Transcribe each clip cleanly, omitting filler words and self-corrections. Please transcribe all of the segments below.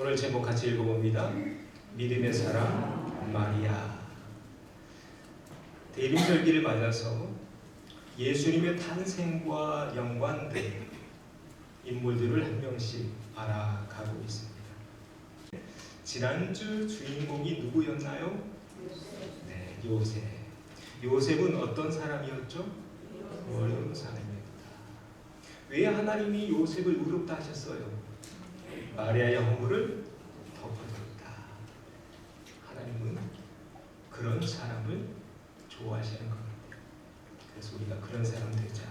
오늘 제목 같이 읽어봅니다. 믿음의 사람 마리아. 대림절기를 맞아서 예수님의 탄생과 연관된 인물들을 한 명씩 알아가고 있습니다. 지난주 주인공이 누구였나요? 네, 요셉. 요셉은 어떤 사람이었죠? 어려운 사람이었다. 왜 하나님이 요셉을 의롭다 하셨어요? 마리아의 허물을 덮어줬다. 하나님은 그런 사람을 좋아하시는 것 같아요. 그래서 우리가 그런 사람 되자.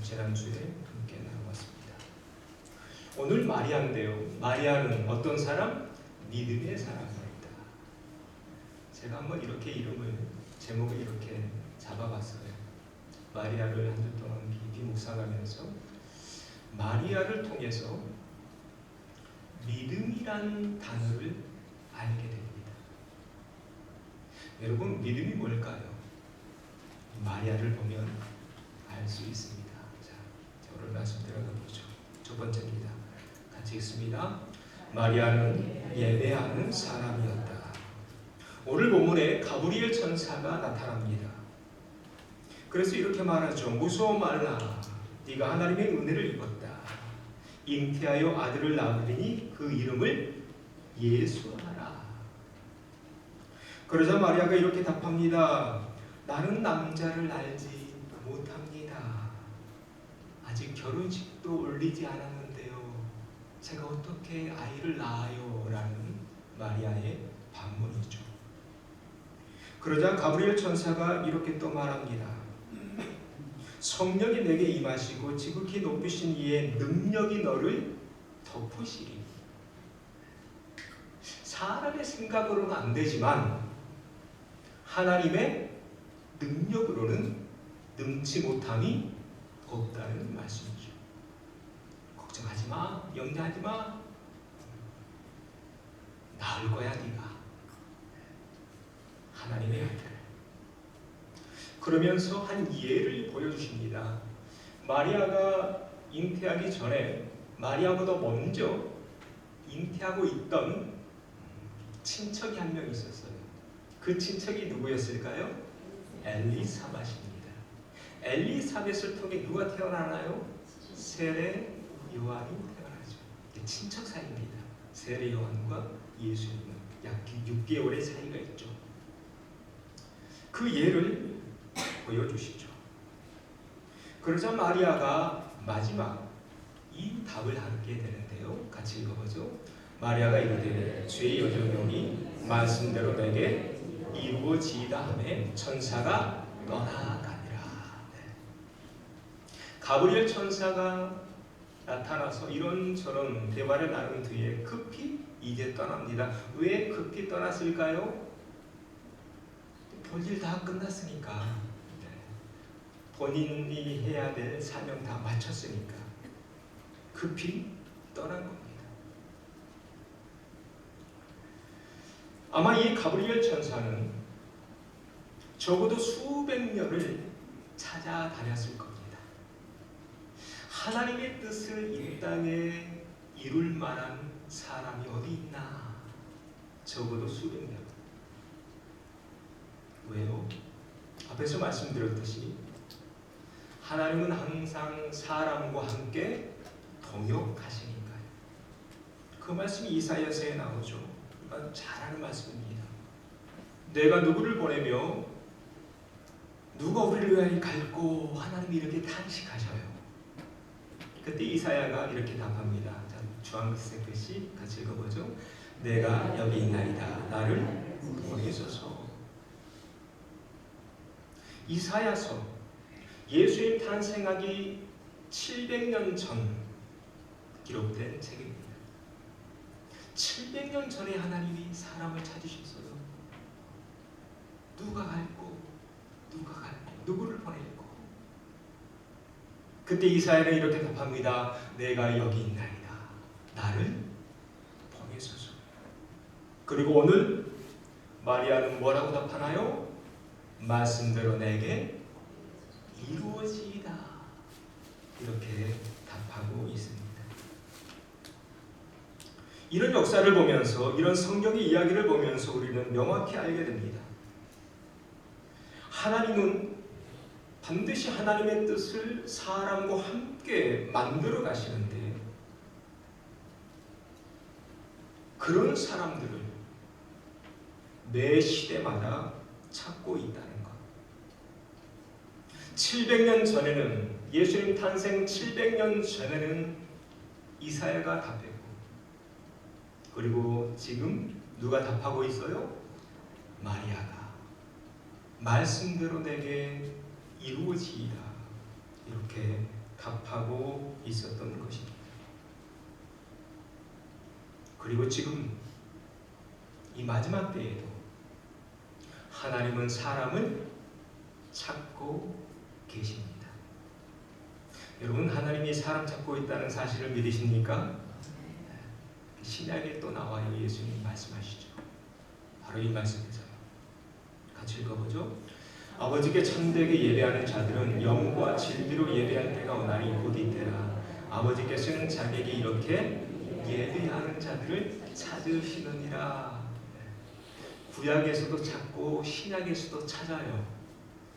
지난주에 함께 나누었습니다. 오늘 마리아인데요. 마리아는 어떤 사람? 믿음의 사람입니다. 제가 한번 이렇게 제목을 이렇게 잡아봤어요. 마리아를 한 주 동안 깊이 묵상하면서 마리아를 통해서 믿음이란 단어를 알게 됩니다. 여러분, 믿음이 뭘까요? 마리아를 보면 알 수 있습니다. 자, 오늘 말씀 들어가 보죠. 첫 번째입니다. 같이 읽습니다. 마리아는 예배하는 사람이었다. 오늘 본문에 가브리엘 천사가 나타납니다. 그래서 이렇게 말하죠. 무서워 말라. 네가 하나님의 은혜를 입었다. 잉태하여 아들을 낳으리니 그 이름을 예수하라. 그러자 마리아가 이렇게 답합니다. 나는 남자를 알지 못합니다. 아직 결혼식도 올리지 않았는데요. 제가 어떻게 아이를 낳아요? 라는 마리아의 반문이죠. 그러자 가브리엘 천사가 이렇게 또 말합니다. 성령이 내게 임하시고 지극히 높으신 이의 능력이 너를 덮으시리. 사람의 생각으로는 안 되지만 하나님의 능력으로는 능치 못함이 없다는 말씀이죠. 걱정하지 마, 염려하지 마. 나을 거야 네가. 하나님의 아들. 그러면서 한 예를 보여주십니다. 마리아가 잉태하기 전에 마리아보다 먼저 잉태하고 있던 친척이 한 명 있었어요. 그 친척이 누구였을까요? 엘리사벳입니다. 엘리사벳을 통해 누가 태어나나요? 세례 요한이 태어나죠. 친척 사이입니다. 세례 요한과 예수님은 약 6개월의 사이가 있죠. 그 예를 보여주시죠. 그러자 마리아가 마지막 이 답을 하게 되는데요. 같이 읽어보죠. 마리아가 이르되 주의 여정용이 말씀대로 내게 이루어지이다 하매 천사가 떠나가니라. 가브리엘 천사가 나타나서 이런저런 대화를 나눈 뒤에 급히 이제 떠납니다. 왜 급히 떠났을까요? 볼일 다 끝났으니까. 본인이 해야 될 사명 다 마쳤으니까 급히 떠난 겁니다. 아마 이 가브리엘 천사는 적어도 수백 년을 찾아다녔을 겁니다. 하나님의 뜻을 이 땅에 이룰 만한 사람이 어디 있나? 적어도 수백 년. 왜요? 앞에서 말씀드렸듯이 하나님은 항상 사람과 함께 동역하시니까요. 그 말씀이 이사야서에 나오죠. 잘 아는 말씀입니다. 내가 누구를 보내며 누가 우리를 위하여 갈고 하나님이 이렇게 탄식하셔요. 그때 이사야가 이렇게 답합니다. 주황색 글씨 같이 읽어보죠. 내가 여기 있나이다. 나를 보내소서. 이사야서 예수님 탄생하기 700년 전 기록된 책입니다. 700년 전에 하나님이 사람을 찾으셨어요. 누가 갈고 누구를 보낼고. 그때 이사야는 이렇게 답합니다. 내가 여기 있나이다. 나를 보내소서. 그리고 오늘 마리아는 뭐라고 답하나요? 말씀대로 내게 이루어지이다. 이렇게 답하고 있습니다. 이런 역사를 보면서, 이런 성경의 이야기를 보면서 우리는 명확히 알게 됩니다. 하나님은 반드시 하나님의 뜻을 사람과 함께 만들어 가시는데, 그런 사람들을 매 시대마다 찾고 있다는 것. 700년 전에는, 예수님 탄생 700년 전에는 이사야가 답했고, 그리고 지금 누가 답하고 있어요? 마리아가 말씀대로 내게 이루어지이다, 이렇게 답하고 있었던 것입니다. 그리고 지금 이 마지막 때에도 하나님은 사람을 찾고 계십니다. 여러분, 하나님이 사람 찾고 있다는 사실을 믿으십니까? 신약에 또 나와요. 예수님 말씀하시죠. 바로 이 말씀에서 같이 읽어보죠. 아버지께 참되게 예배하는 자들은 영과 진리로 예배할 때가 오나니 곧 이때라. 아버지께서는 자기에게 이렇게 예배하는 자들을 찾으시느니라. 구약에서도 찾고 신약에서도 찾아요.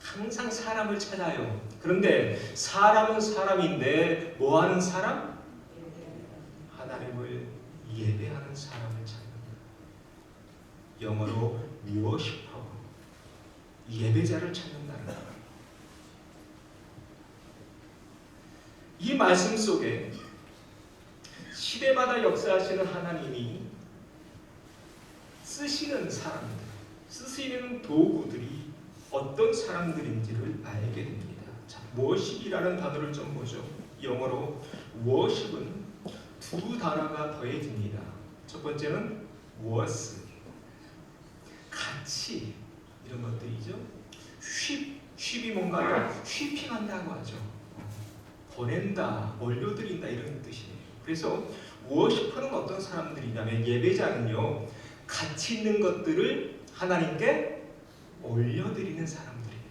항상 사람을 찾아요. 그런데 사람은 사람인데 뭐하는 사람? 하나님을 예배하는 사람을 찾는다. 영어로 worshiper, 예배자를 찾는다는 거예요. 이 말씀 속에 시대마다 역사하시는 하나님이 쓰시는 사람들, 쓰시는 도구들이 어떤 사람들인지를 알게 됩니다. 자, worship이라는 단어를 좀 보죠. 영어로 worship은 두 단어가 더해집니다. 첫 번째는 was, 같이, 이런 것들이죠. 쉽이 뭔가요? 휘핑한다고 하죠. 보낸다, 올려드린다, 이런 뜻이에요. 그래서 워시퍼는 어떤 사람들이냐면, 예배자는요, 가치 있는 것들을 하나님께 올려드리는 사람들이에요.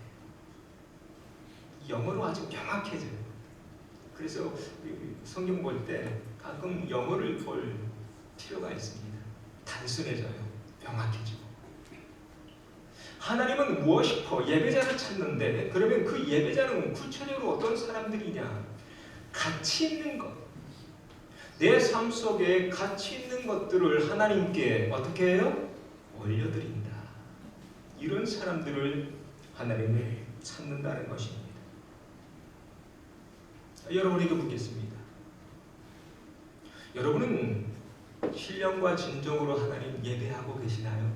영어로 아주 명확해져요. 그래서 성경 볼 때 가끔 영어를 볼 필요가 있습니다. 단순해져요. 명확해지고. 하나님은 워시퍼, 예배자를 찾는데, 그러면 그 예배자는 구체적으로 어떤 사람들이냐? 가치 있는 것, 내 삶 속에 가치 있는 것들을 하나님께 어떻게 해요? 올려드린다. 이런 사람들을 하나님을 찾는다는 것입니다. 여러분에게 묻겠습니다. 여러분은 신령과 진정으로 하나님 예배하고 계시나요?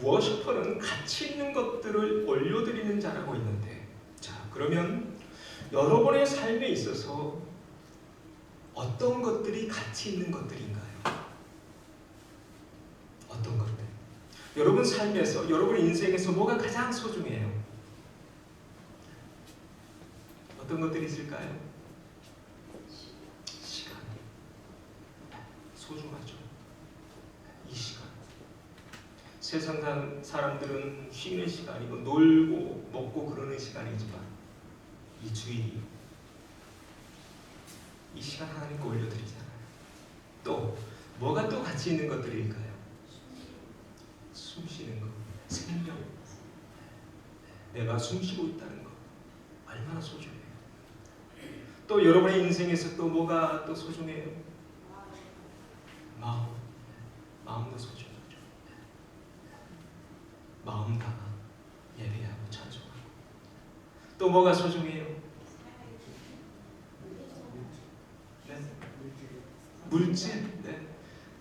워시퍼는 가치 있는 것들을 올려드리는 자라고 있는데, 자, 그러면 여러분의 삶에 있어서 어떤 것들이 가치 있는 것들인가요? 어떤 것들? 여러분 삶에서, 여러분 인생에서 뭐가 가장 소중해요? 어떤 것들이 있을까요? 시간. 소중하죠. 이 시간. 세상 사람들은 쉬는 시간이고 놀고 먹고 그러는 시간이지만, 이 주일이, 이 시간 하나님께 올려드리잖아요. 또 뭐가 또 가치 있는 것들일까요? 숨 쉬는 것, 생명. 내가 숨 쉬고 있다는 것, 얼마나 소중해요. 또 여러분의 인생에서 또 뭐가 또 소중해요? 마음도 소중하죠. 마음 다 예배하고 찬송하고. 또 뭐가 소중해요? 네? 물질. 네.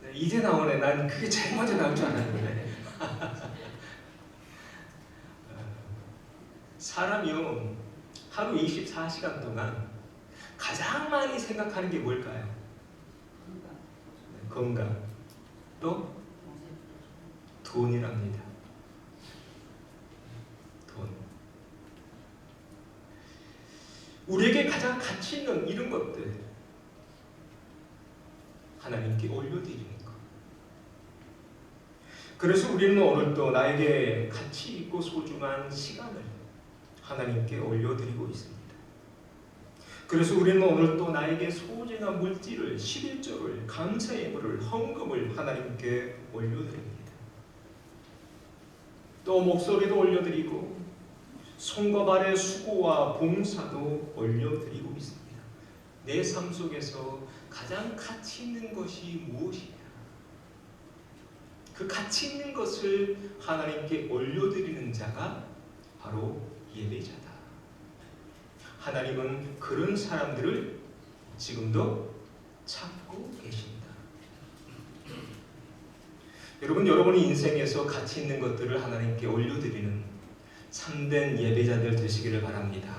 네. 이제 나오네. 난 그게 제일 먼저 나올 줄 알았는데. 사람이요, 하루 24시간 동안 가장 많이 생각하는 게 뭘까요? 건강. 또 돈이랍니다. 돈. 우리에게 가장 가치 있는 이런 것들 하나님께 올려드리는 것. 그래서 우리는 오늘도 나에게 가치 있고 소중한 시간을 하나님께 올려드리고 있습니다. 그래서 우리는 오늘 또 나에게 소중한 물질을, 11조를, 감사의 예물을, 헌금을 하나님께 올려드립니다. 또 목소리도 올려드리고 손과 발의 수고와 봉사도 올려드리고 있습니다. 내 삶 속에서 가장 가치 있는 것이 무엇이냐? 그 가치 있는 것을 하나님께 올려드리는 자가 바로 예배자다. 하나님은 그런 사람들을 지금도 찾고 계신다. 여러분, 여러분의 인생에서 가치 있는 것들을 하나님께 올려드리는 참된 예배자들 되시기를 바랍니다.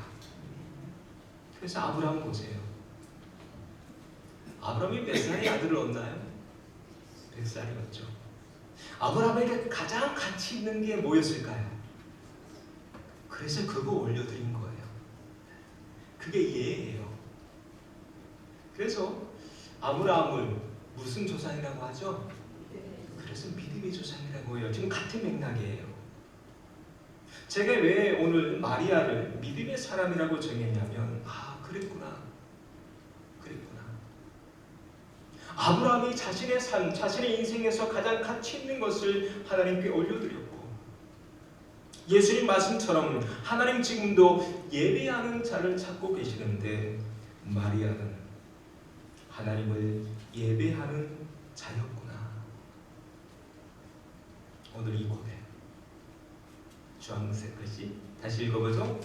그래서 아브라함 보세요. 아브라함이 몇 살에 아들을 얻나요? 100살이었죠. 아브라함에게 가장 가치 있는 게 뭐였을까요? 그래서 그거 올려드린 거예요. 그게 예예요. 그래서 아브라함을 무슨 조상이라고 하죠? 그래서 믿음의 조상이라고 해요. 지금 같은 맥락이에요. 제가 왜 오늘 마리아를 믿음의 사람이라고 정했냐면 그랬구나. 아브라함이 자신의 삶, 자신의 인생에서 가장 가치 있는 것을 하나님께 올려드렸고, 예수님 말씀처럼 하나님 지금도 예배하는 자를 찾고 계시는데, 마리아는 하나님을 예배하는 자였구나. 오늘 이 고백 주황색 글씨 다시 읽어보죠.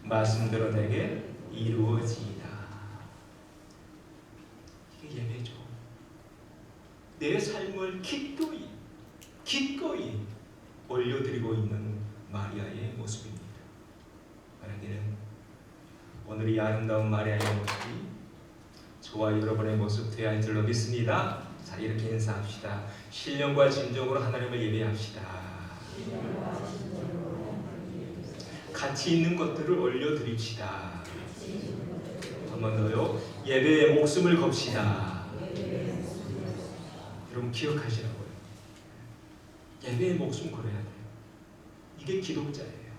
말씀대로 내게 이루어지이다. 이게 예배죠. 내 삶을 기꺼이 올려드리고 있는 마리아의 모습입니다. 만약에는 오늘 이 아름다운 마리아의 모습이 저와 여러분의 모습 되어야 할 줄로 믿습니다. 자, 이렇게 인사합시다. 신령과 진정으로 하나님을 예배합시다. 가치 있는 것들을 올려드립시다. 한 번 더요. 예배에 목숨을 겁시다. 여러분 기억하시라고요. 예배에 목숨 걸어야 돼요. 이게 기독자예요.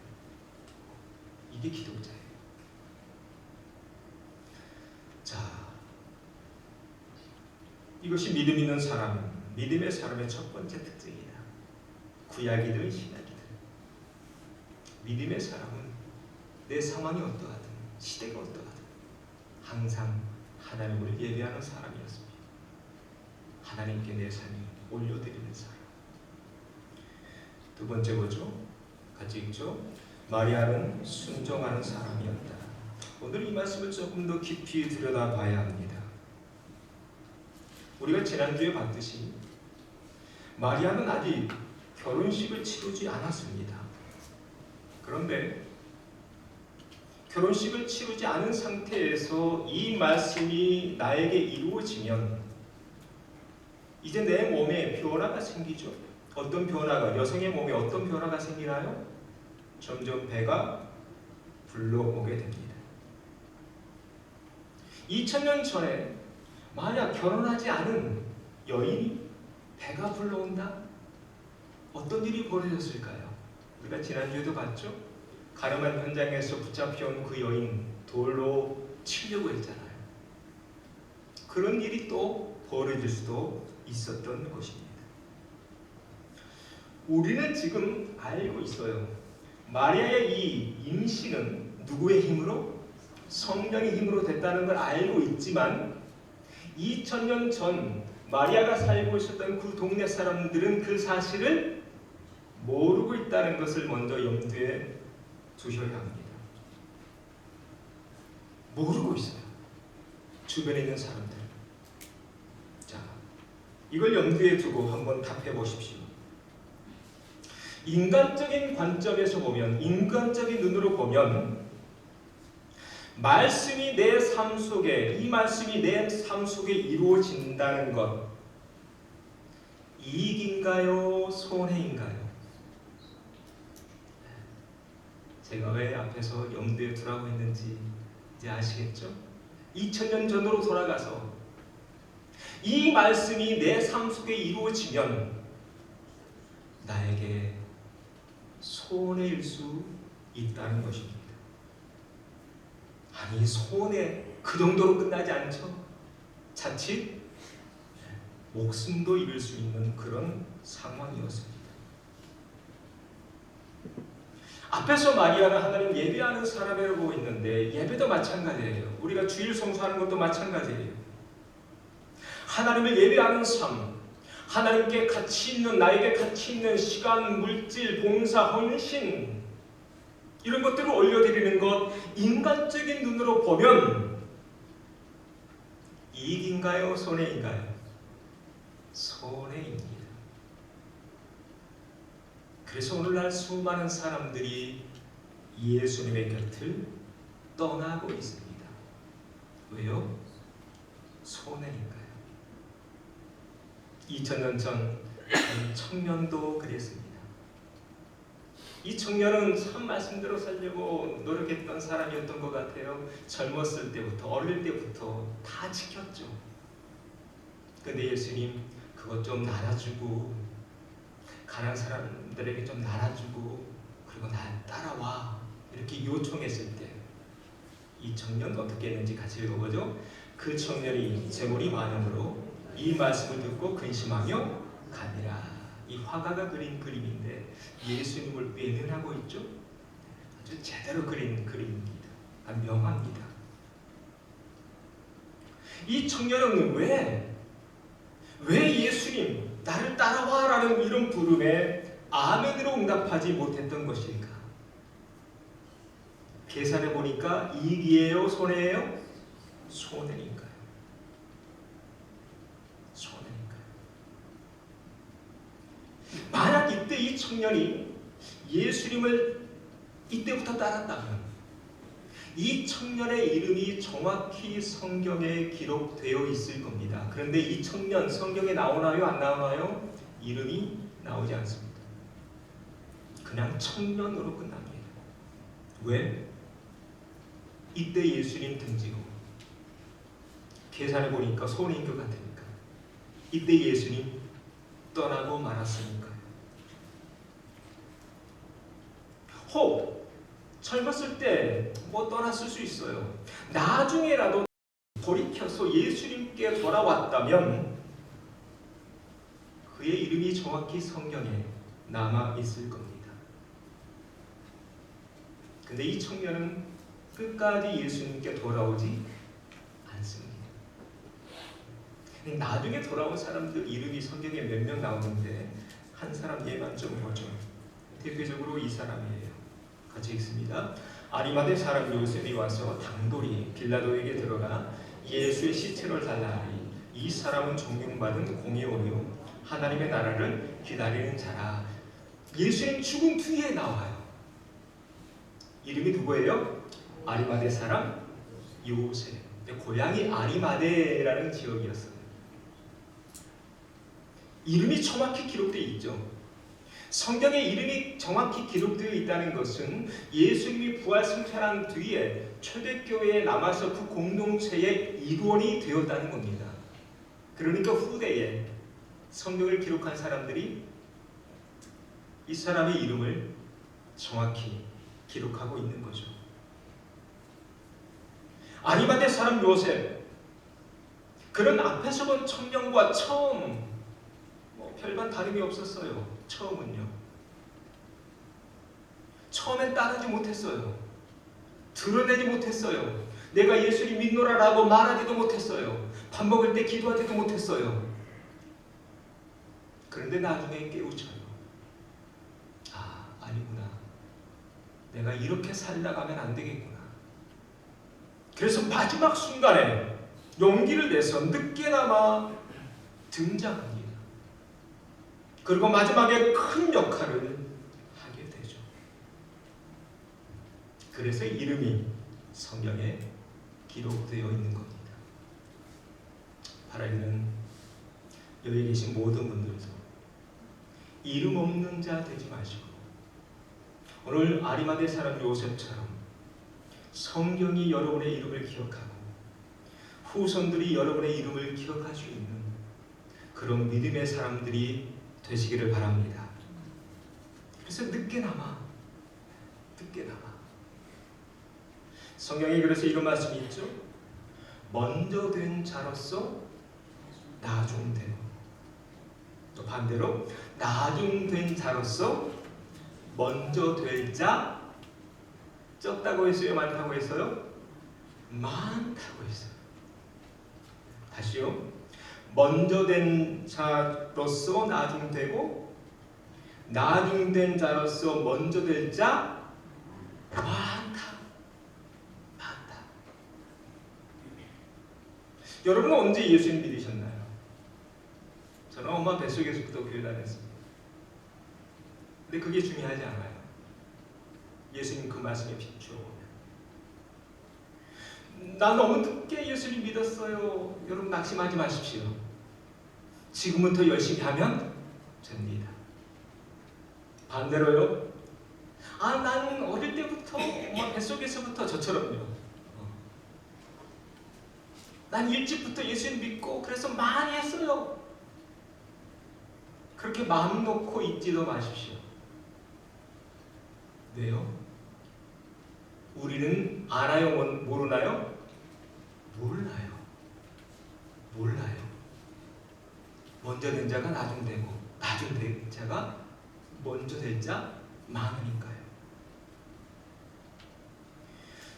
이게 기독자예요. 자, 이것이 믿음 있는 사람, 믿음의 사람의 첫 번째 특징이다. 구약이든 신약이든 믿음의 사람은 내 상황이 어떠하든 시대가 어떠하든 항상 하나님을 예배하는 사람이었습니다. 하나님께 내 삶이 올려드리는 사람. 두 번째 뭐죠? 같이 읽죠. 마리아는 순종하는 사람이었다. 오늘 이 말씀을 조금 더 깊이 들여다봐야 합니다. 우리가 지난주에 봤듯이 마리아는 아직 결혼식을 치르지 않았습니다. 그런데 결혼식을 치르지 않은 상태에서 이 말씀이 나에게 이루어지면 이제 내 몸에 변화가 생기죠. 어떤 변화가, 여성의 몸에 어떤 변화가 생기나요? 점점 배가 불러오게 됩니다. 2000년 전에 만약 결혼하지 않은 여인이 배가 불러온다? 어떤 일이 벌어졌을까요? 우리가 지난주에도 봤죠? 가늠한 현장에서 붙잡혀온 그 여인 돌로 치려고 했잖아요. 그런 일이 또 벌어질 수도 있었던 것입니다. 우리는 지금 알고 있어요. 마리아의 이 임신은 누구의 힘으로? 성령의 힘으로 됐다는 걸 알고 있지만 2000년 전 마리아가 살고 있었던 그 동네 사람들은 그 사실을 모르고 있다는 것을 먼저 염두에 두셔야 합니다. 모르고 있어요. 주변에 있는 사람들. 자, 이걸 염두에 두고 한번 답해 보십시오. 인간적인 관점에서 보면, 인간적인 눈으로 보면 말씀이 내 삶 속에, 이 말씀이 내 삶 속에 이루어진다는 것, 이익인가요? 손해인가요? 제가 왜 앞에서 염두에 두라고 했는지 이제 아시겠죠? 2000년 전으로 돌아가서 이 말씀이 내 삶 속에 이루어지면 나에게 손해일 수 있다는 것입니다. 아니, 손해, 그 정도로 끝나지 않죠. 자칫 목숨도 잃을 수 있는 그런 상황이었습니다. 앞에서 마리아는 하나님 예배하는 사람이라고 했는데 예배도 마찬가지예요. 우리가 주일 성수하는 것도 마찬가지예요. 하나님을 예배하는 삶, 하나님께 가치 있는, 나에게 가치 있는 시간, 물질, 봉사, 헌신 이런 것들을 올려드리는 것, 인간적인 눈으로 보면 이익인가요? 손해인가요? 손해입니다. 그래서 오늘날 수많은 사람들이 예수님의 곁을 떠나고 있습니다. 왜요? 손해니까요. 2000년 전 청년도 그랬습니다. 이 청년은 참 말씀대로 살려고 노력했던 사람이었던 것 같아요. 젊었을 때부터, 어릴 때부터 다 지켰죠. 근데 예수님 그것 좀 나눠주고, 가난한 사람들에게 좀 나눠주고, 그리고 날 따라와 이렇게 요청했을 때 이 청년 어떻게 했는지 같이 읽어보죠. 그 청년이 재물이 많음으로 이 말씀을 듣고 근심하며 가니라. 이 화가가 그린 그림인데 예수님을 외면하고 있죠. 아주 제대로 그린 그림입니다. 명합니다. 이 청년은 왜 예수님 나를 따라와 라는 이런 부름에 아멘으로 응답하지 못했던 것일까? 계산해 보니까 이익이에요? 손해예요? 손해니까요. 손해니까요. 만약 이때 이 청년이 예수님을 이때부터 따랐다면 이 청년의 이름이 정확히 성경에 기록되어 있을 겁니다. 그런데 이 청년 성경에 나오나요? 안 나오나요? 이름이 나오지 않습니다. 그냥 청년으로 끝납니다. 왜? 이때 예수님 등지고 계산해 보니까 손해인 것 같으니까. 이때 예수님 떠나고 말았으니까요. 혹 젊었을 때 뭐 떠났을 수 있어요. 나중에라도 돌이켜서 예수님께 돌아왔다면 그의 이름이 정확히 성경에 남아 있을 겁니다. 근데 이 청년은 끝까지 예수님께 돌아오지 않습니다. 나중에 돌아온 사람들 이름이 성경에 몇 명 나오는데 한 사람 예만 좀 보죠. 대표적으로 이 사람이에요. 같이 읽습니다. 아리마대 사람 요셉이 와서 당돌이 빌라도에게 들어가 예수의 시체를 달라하니 이 사람은 존경받은 공의원이요 하나님의 나라를 기다리는 자라. 예수님 죽은 뒤에 나와요. 이름이 누구예요? 아리마대 사람 요셉. 고향이 아리마대라는 지역이었어요. 이름이 정확히 기록되어 있죠. 성경에 이름이 정확히 기록되어 있다는 것은 예수님이 부활 승천한 뒤에 초대교회에 남아서 그 공동체의 일원이 되었다는 겁니다. 그러니까 후대에 성경을 기록한 사람들이 이 사람의 이름을 정확히 기록하고 있는 거죠. 아리마대 사람 요셉, 그런 앞에서 본 청년과 처음 별반 다름이 없었어요. 처음은요. 처음엔 따르지 못했어요. 드러내지 못했어요. 내가 예수를 믿노라라고 말하지도 못했어요. 밥 먹을 때 기도하지도 못했어요. 그런데 나중에 깨우쳐요. 아, 아니구나. 내가 이렇게 살다가면 안 되겠구나. 그래서 마지막 순간에 용기를 내서 늦게나마 등장합니다. 그리고 마지막에 큰 역할을 하게 되죠. 그래서 이름이 성경에 기록되어 있는 겁니다. 바라기는 여기 계신 모든 분들도 이름 없는 자 되지 마시고 오늘 아리마대 사람 요셉처럼 성경이 여러분의 이름을 기억하고 후손들이 여러분의 이름을 기억할 수 있는 그런 믿음의 사람들이 되시기를 바랍니다. 그래서 늦게나마 성경에 그래서 이런 말씀이 있죠. 먼저 된 자로서 나중되고, 또 반대로 나중된 자로서 먼저 될 자, 적다고 했어요? 많다고 했어요? 많다고 했어요. 다시요. 먼저 된 자로서 나중되고, 나중된 자로서 먼저 될 자 많다. 여러분은 언제 예수님 믿으셨나요? 저는 엄마 뱃속에서부터 교회 다녔습니다. 근데 그게 중요하지 않아요. 예수님 그 말씀에 비추어보면, 나 너무 늦게 예수님 믿었어요. 여러분 낙심하지 마십시오. 지금부터 열심히 하면 됩니다. 반대로요. 나는 어릴 때부터 엄마 뱃속에서부터 저처럼요. 난 일찍부터 예수님 믿고 그래서 많이 했어요. 그렇게 마음 놓고 있지도 마십시오. 왜요? 우리는 알아요? 모르나요? 몰라요. 먼저 된 자가 나중 되고, 나중 된 자가 먼저 될 자 많으니까요.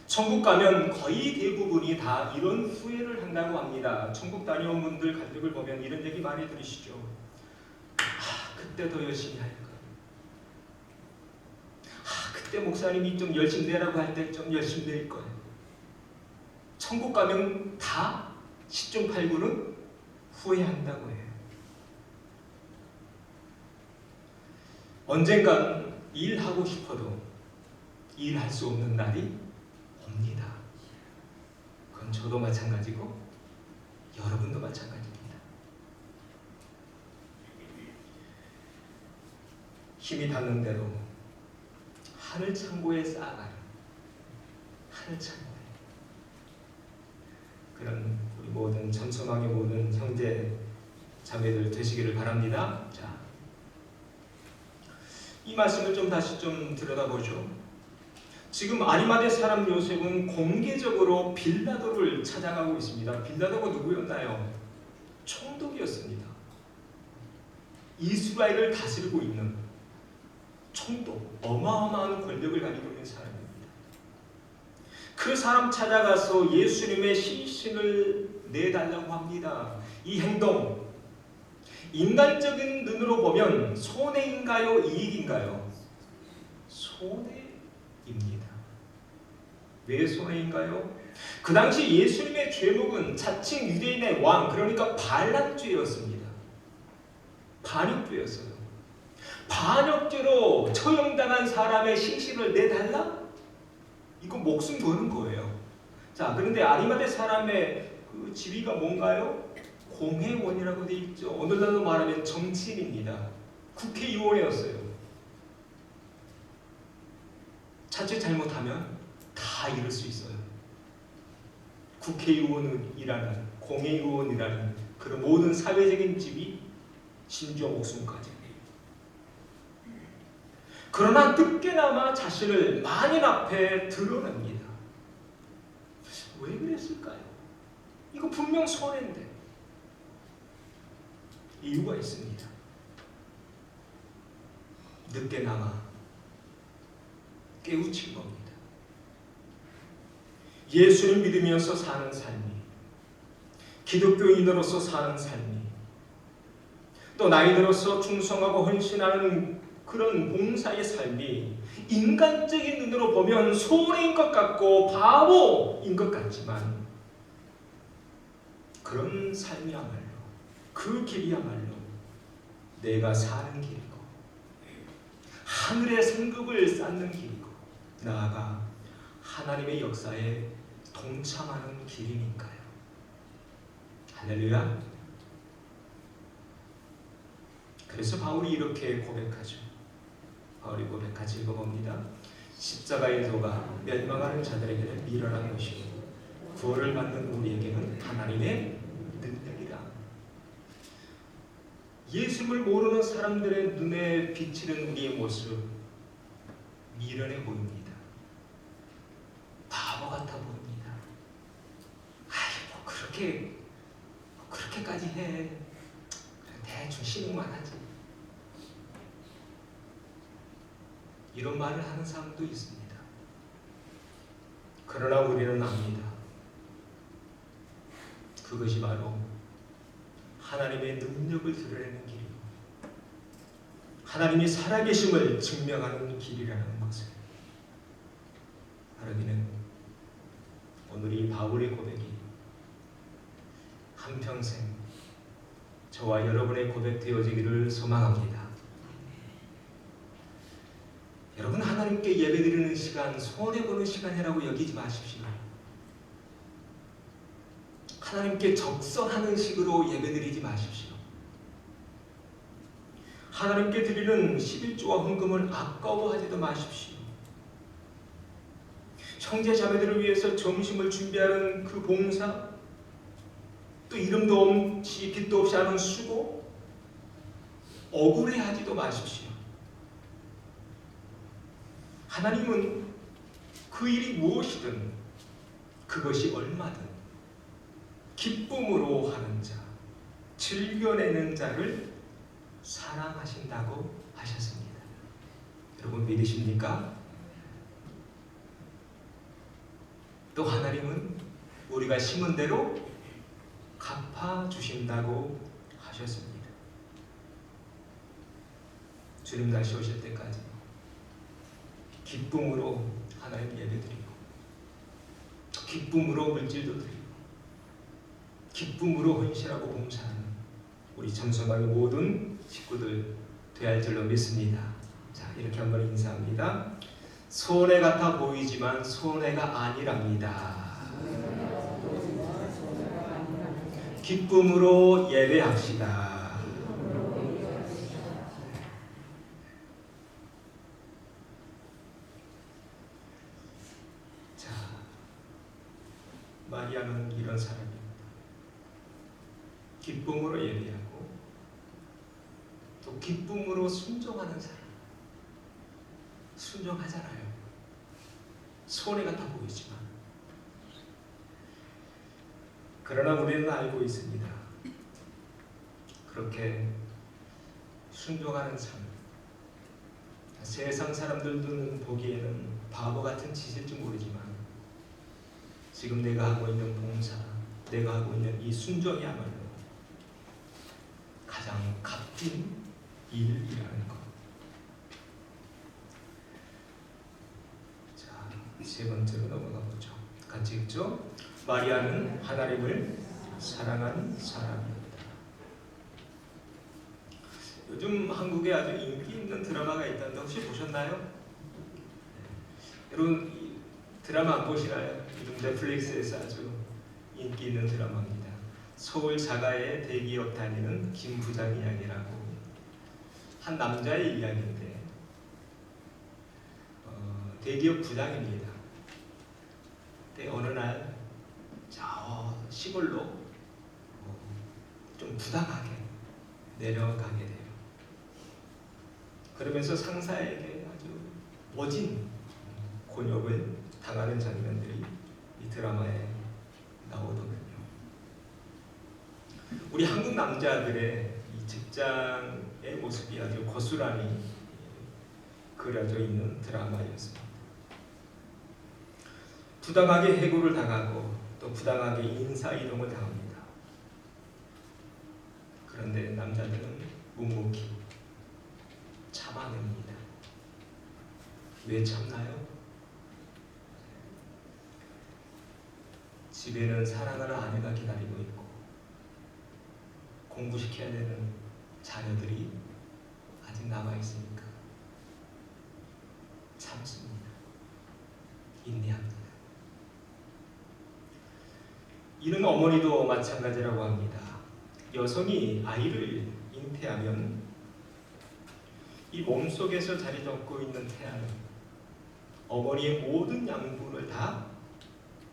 천국 가면 거의 대부분이 다 이런 후회를 한다고 합니다. 천국 다녀온 분들 간증을 보면 이런 얘기 많이 들으시죠. 그때 더 열심히 할 걸. 그때 목사님이 좀 열심히 내라고 할 때 좀 열심히 낼 걸. 천국 가면 다 10중 8구는 후회한다고 해요. 언젠간 일하고 싶어도 일할 수 없는 날이 옵니다. 그건 저도 마찬가지고 여러분도 마찬가지입니다. 힘이 닿는 대로 하늘 창고에 쌓아가는, 하늘 창고에, 그런 우리 모든 전소망의 모든 형제 자매들 되시기를 바랍니다. 자, 이 말씀을 좀 다시 좀 들여다보죠. 지금 아리마대 사람 요셉은 공개적으로 빌라도를 찾아가고 있습니다. 빌라도가 누구였나요? 총독이었습니다. 이스라엘을 다스리고 있는 총독, 어마어마한 권력을 가지고 있는 사람입니다. 그 사람 찾아가서 예수님의 시신을 내달라고 합니다. 이 행동, 인간적인 눈으로 보면 손해인가요? 이익인가요? 손해입니다. 왜 손해인가요? 그 당시 예수님의 죄목은 자칭 유대인의 왕, 그러니까 반란죄였습니다. 반역죄였어요. 반역죄로 처형당한 사람의 시신을 내달라? 이거 목숨 거는 거예요. 자, 그런데 아리마대 사람의 그 지위가 뭔가요? 공회원이라고 되어 있죠. 오늘날로 말하면 정치인입니다. 국회의원이었어요. 자칫 잘못하면 다 잃을 수 있어요. 국회의원이라는, 공회의원이라는 그런 모든 사회적인 지위, 심지어 목숨까지. 그러나 늦게나마 자신을 만인 앞에 드러냅니다. 왜 그랬을까요? 이거 분명 손해인데. 이유가 있습니다. 늦게나마 깨우친 겁니다. 예수를 믿으면서 사는 삶이, 기독교인으로서 사는 삶이, 또 나이 들어서 충성하고 헌신하는 그런 봉사의 삶이 인간적인 눈으로 보면 손해인 것 같고 바보인 것 같지만, 그런 삶이야말로, 그 길이야말로 내가 사는 길이고 하늘의 상급을 쌓는 길이고 나아가 하나님의 역사에 동참하는 길이니까요. 할렐루야. 그래서 바울이 이렇게 고백하죠. 바울이 고백하지 읽어봅니다. 십자가의 도가 멸망하는 자들에게는 미련한 것이고 구원을 받는 우리에게는 하나님의 능력이라. 예수를 모르는 사람들의 눈에 비치는 우리의 모습 미련해 보입니다. 바보 같아 보입니다. 아이고, 그 그렇게까지 해. 대충 신용만 하지. 이런 말을 하는 사람도 있습니다. 그러나 우리는 압니다. 그것이 바로 하나님의 능력을 드러내는 길이고 하나님이 살아계심을 증명하는 길이라는 것을. 바라기는 오늘 이 바울의 고백이 한평생 저와 여러분의 고백되어지기를 소망합니다. 여러분, 하나님께 예배드리는 시간 손해보는 시간이라고 여기지 마십시오. 하나님께 적선하는 식으로 예배드리지 마십시오. 하나님께 드리는 11조와 헌금을 아까워하지도 마십시오. 형제 자매들을 위해서 점심을 준비하는 그 봉사, 또 이름도 없이 빛도 없이 하는 수고, 억울해하지도 마십시오. 하나님은 그 일이 무엇이든 그것이 얼마든 기쁨으로 하는 자, 즐겨내는 자를 사랑하신다고 하셨습니다. 여러분 믿으십니까? 또 하나님은 우리가 심은 대로 갚아주신다고 하셨습니다. 주님 다시 오실 때까지 기쁨으로 하나님 예배드리고 기쁨으로 물질도 드리고 기쁨으로 헌신하고 봉사하는 우리 참선방의 모든 식구들 되어야 할 줄로 믿습니다. 자, 이렇게 한번 인사합니다. 손해 같아 보이지만 손해가 아니랍니다. 기쁨으로 예배합시다. 자, 마리아는 이런 사람입니다. 기쁨으로 예배하고 또 기쁨으로 순종하는 사람. 순종하잖아요. 손해 같아 보이지만. 그러나 우리는 알고 있습니다. 그렇게 순종하는 삶, 세상 사람들도 보기에는 바보 같은 짓일지 모르지만 지금 내가 하고 있는 봉사, 내가 하고 있는 이 순종이야말로 가장 값진 일이라는 것. 자, 세 번째로 넘어가 보죠. 같이 읽죠. 마리아는 하나님을 사랑하는 사람입니다. 요즘 한국에 아주 인기 있는 드라마가 있다는데 혹시 보셨나요? 여러분 드라마 안 보시나요? 요즘 넷플릭스에서 아주 인기 있는 드라마입니다. 서울 자가의 대기업 다니는 김 부장 이야기라고. 한 남자의 이야기인데 대기업 부장입니다. 근데 어느 날 저 시골로 좀 부당하게 내려가게 돼요. 그러면서 상사에게 아주 모진 곤욕을 당하는 장면들이 이 드라마에 나오더군요. 우리 한국 남자들의 이 직장의 모습이 아주 고스란히 그려져 있는 드라마였습니다. 부당하게 해고를 당하고 또 부당하게 인사이동을 당합니다. 그런데 남자들은 묵묵히 참아냅니다. 왜 참나요? 집에는 사랑하는 아내가 기다리고 있고 공부시켜야 되는 자녀들이 아직 남아있으니까 참습니다. 인내합니다. 이는 어머니도 마찬가지라고 합니다. 여성이 아이를 잉태하면 이 몸속에서 자리 잡고 있는 태아는 어머니의 모든 양분을 다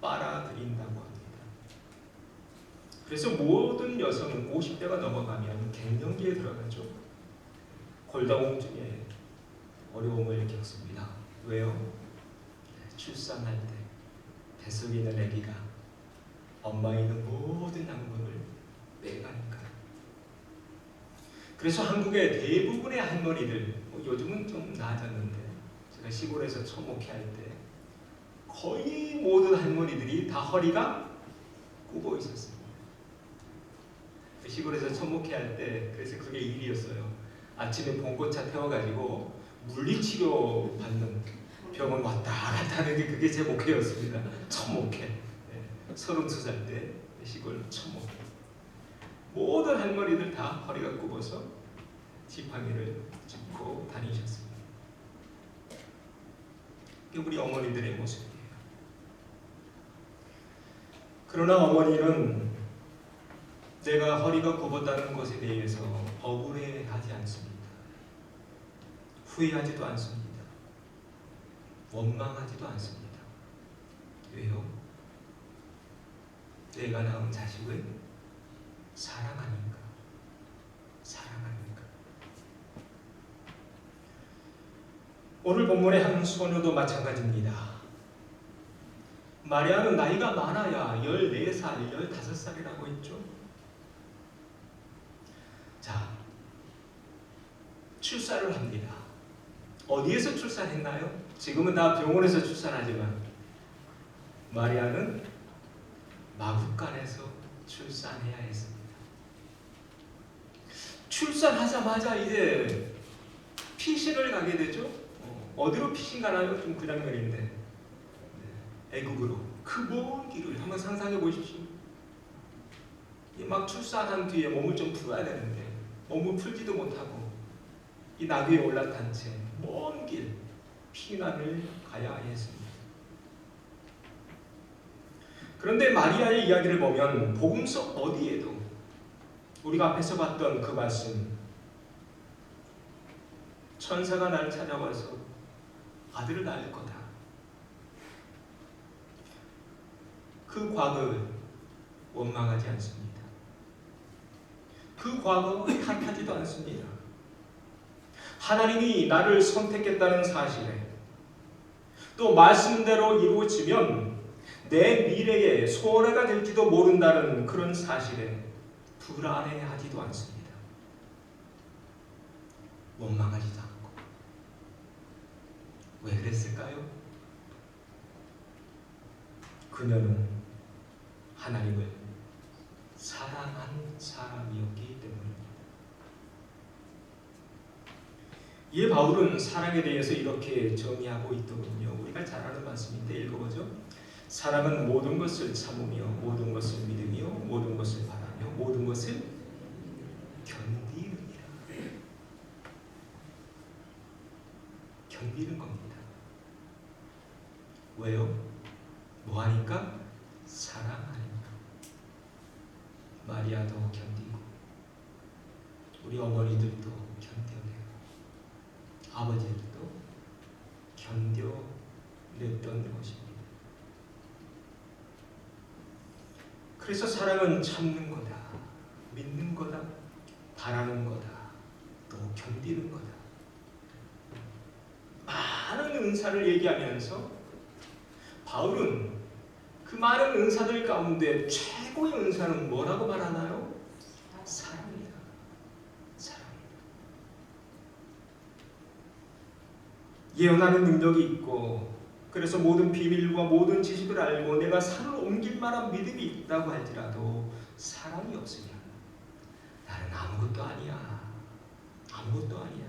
빨아들인다고 합니다. 그래서 모든 여성은 50대가 넘어가면 갱년기에 들어가죠. 골다공증에 어려움을 겪습니다. 왜요? 출산할 때 뱃속에 있는 아기가 엄마에 있는 모든 그래서 한국의 대부분의 할머니들, 요즘은 좀 나아졌는데 제가 시골에서 초목회할 때 거의 모든 할머니들이 다 허리가 굽어 있었습니다. 시골에서 초목회할 때 그래서 그게 일이었어요. 아침에 봉고차 태워가지고 물리치료 받는 병원 왔다 갔다 하는 게 그게 제 목회였습니다. 초목회. 네, 32살 때 시골 초목회. 모든 할머니들 다 허리가 굽어서 지팡이를 짚고 다니셨습니다. 이게 우리 어머니들의 모습이에요. 그러나 어머니는 내가 허리가 굽었다는 것에 대해서 억울해하지 않습니다. 후회하지도 않습니다. 원망하지도 않습니다. 왜요? 내가 낳은 자식을 사랑하니까. 사랑하니까. 오늘 본문의 한 소녀도 마찬가지입니다. 마리아는 나이가 많아야 14살, 15살이라고 했죠. 자, 출산을 합니다. 어디에서 출산했나요? 지금은 다 병원에서 출산하지만 마리아는 마구간에서 출산해야 했습니다. 출산하자마자 이제 피신을 가게 되죠. 어디로 피신 가나요? 좀 그 장면인데 애국으로 그 먼 길을 한번 상상해 보십시오. 막 출산한 뒤에 몸을 좀 풀어야 되는데 몸을 풀지도 못하고 이 나귀에 올라탄 채 먼 길 피난을 가야 했습니다. 그런데 마리아의 이야기를 보면 복음서 어디에도 우리가 앞에서 봤던 그 말씀, 천사가 나를 찾아와서 아들을 낳을 거다, 그 과거를 원망하지 않습니다. 그 과거 탓하지도 않습니다. 하나님이 나를 선택했다는 사실에 또 말씀대로 이루어지면 내 미래에 손해가 될지도 모른다는 그런 사실에 불안해하지도 않습니다. 원망하지도 않고. 왜 그랬을까요? 그녀는 하나님을 사랑한 사람이었기 때문입니다. 이 바울은 사랑에 대해서 이렇게 정의하고 있더군요. 우리가 잘 아는 말씀인데 읽어보죠. 사랑은 모든 것을 참으며 모든 것을 믿으며 모든 것을 바라며 모든 것을 견디느니라. 견디는 겁니다. 왜요? 뭐하니까? 사랑하니까. 마리아도 견디고 우리 어머니들도 견뎌내고 아버지들도 견뎌냈던 것입니다. 그래서 사랑은 참는 거다, 믿는 거다, 바라는 거다, 또 견디는 거다. 많은 은사를 얘기하면서 바울은 그 많은 은사들 가운데 최고의 은사는 뭐라고 말하나요? 사랑이다. 사랑이다. 예언하는 능력이 있고 그래서 모든 비밀과 모든 지식을 알고 내가 산을 옮길 만한 믿음이 있다고 할지라도 사랑이 없으면 나는 아무것도 아니야. 아무것도 아니야.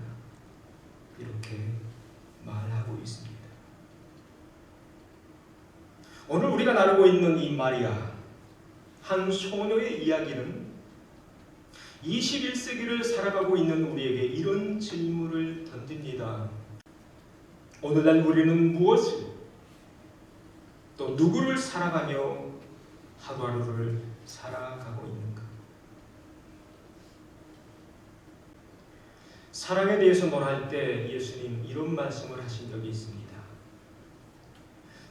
이렇게 말하고 있습니다. 오늘 우리가 나누고 있는 이 마리아, 한 소녀의 이야기는 21세기를 살아가고 있는 우리에게 이런 질문을 던집니다. 오늘날 우리는 무엇을 또 누구를 살아가며 하루하루를 살아가고 있는가? 사랑에 대해서 논할 때 예수님 이런 말씀을 하신 적이 있습니다.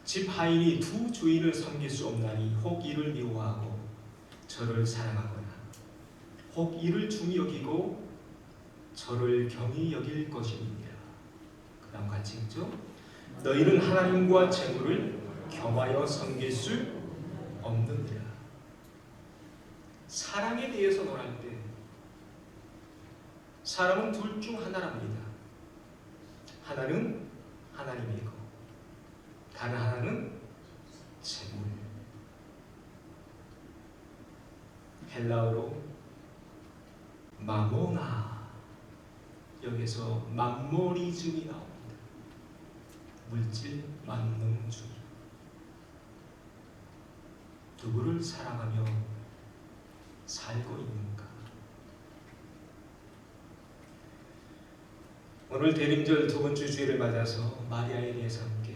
집 하인이 두 주인을 섬길 수 없나니 혹 이를 미워하고 저를 사랑하거나 혹 이를 중히 여기고 저를 경히 여길 것입니다. 그 다음 같이 읽죠. 너희는 하나님과 재물을 겸하여 섬길 수 없느니라. 사랑에 대해서 논할 때 사람은 둘 중 하나랍니다. 하나는 하나님이고 다른 하나는 재물. 헬라어로 마모나, 여기서 맘모니즘이 나옵니다. 물질 만능주의. 누구를 사랑하며 살고 있는가? 오늘 대림절 두 번째 주일을 맞아서 마리아에 대해서 함께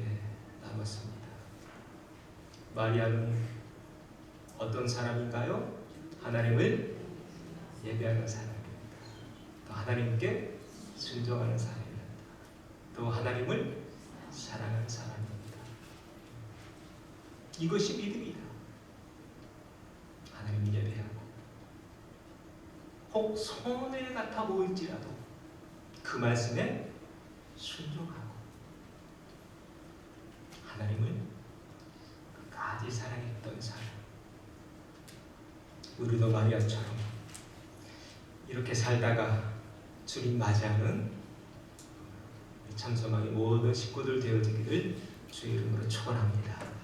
나눴습니다. 마리아는 어떤 사람인가요? 하나님을 예배하는 사람입니다. 또 하나님께 순종하는 사람입니다. 또 하나님을 사랑하는 사람입니다. 이것이 믿음이다. 하나님을 예배하고 혹 손해 같아 보일지라도 그 말씀에 순종하고 하나님을 끝까지 사랑했던 사람. 우리도 마리아처럼 이렇게 살다가 주님 맞이하는 참소망의 모든 식구들 되어지기를 주의 이름으로 축원합니다.